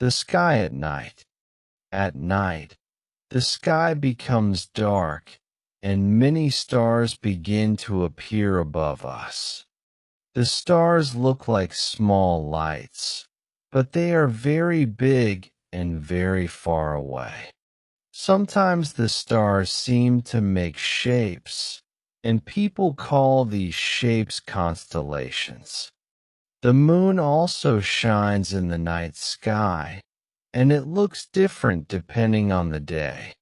The sky at night. At night, the sky becomes dark, and many stars begin to appear above us. The stars look like small lights, but they are very big and very far away. Sometimes the stars seem to make shapes, and people call these shapes constellations. The moon also shines in the night sky, and it looks different depending on the day.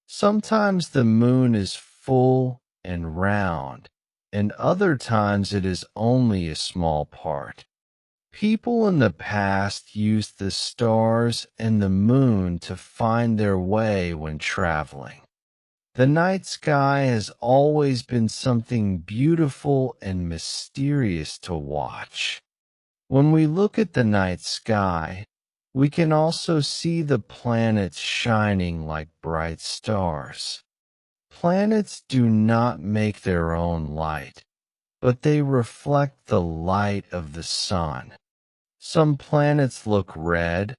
Sometimes the moon is full and round, and other times it is only a small part. People in the past used the stars and the moon to find their way when traveling. The night sky has always been something beautiful and mysterious to watch. When we look at the night sky, we can also see the planets shining like bright stars. Planets do not make their own light, but they reflect the light of the sun. Some planets look red,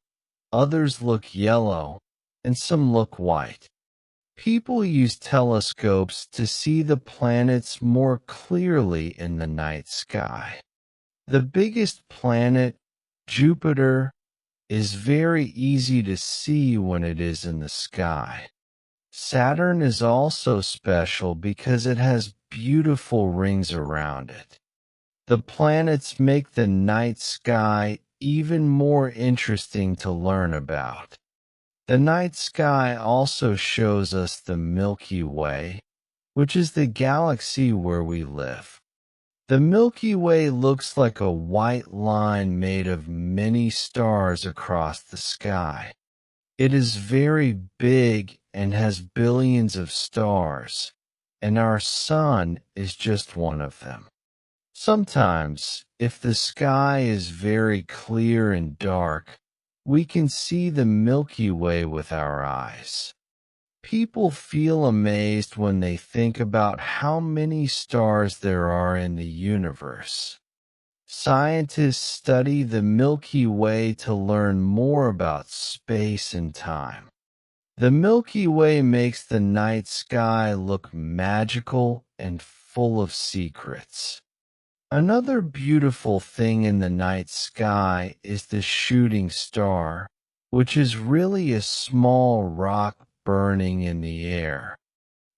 others look yellow, and some look white. People use telescopes to see the planets more clearly in the night sky. The biggest planet, Jupiter, is very easy to see when it is in the sky. Saturn is also special because it has beautiful rings around it. The planets make the night sky even more interesting to learn about. The night sky also shows us the Milky Way, which is the galaxy where we live. The Milky Way looks like a white line made of many stars across the sky. It is very big and has billions of stars, and our sun is just one of them. Sometimes, if the sky is very clear and dark, we can see the Milky Way with our eyes. People feel amazed when they think about how many stars there are in the universe. Scientists study the Milky Way to learn more about space and time. The Milky Way makes the night sky look magical and full of secrets. Another beautiful thing in the night sky is the shooting star, which is really a small rock burning in the air.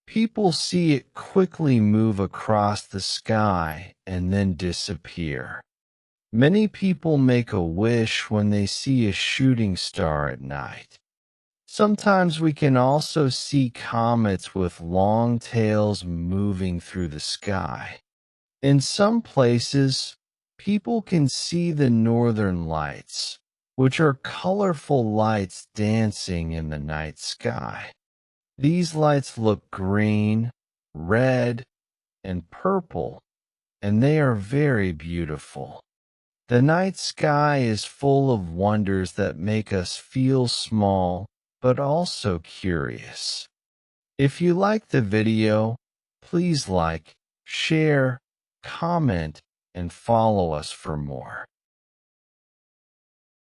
People see it quickly move across the sky and then disappear. Many people make a wish when they see a shooting star at night. Sometimes we can also see comets with long tails moving through the sky. In some places, people can see the northern lights, which are colorful lights dancing in the night sky. These lights look green, red, and purple, and they are very beautiful. The night sky is full of wonders that make us feel small, but also curious. If you liked the video, please like, share, comment, and follow us for more.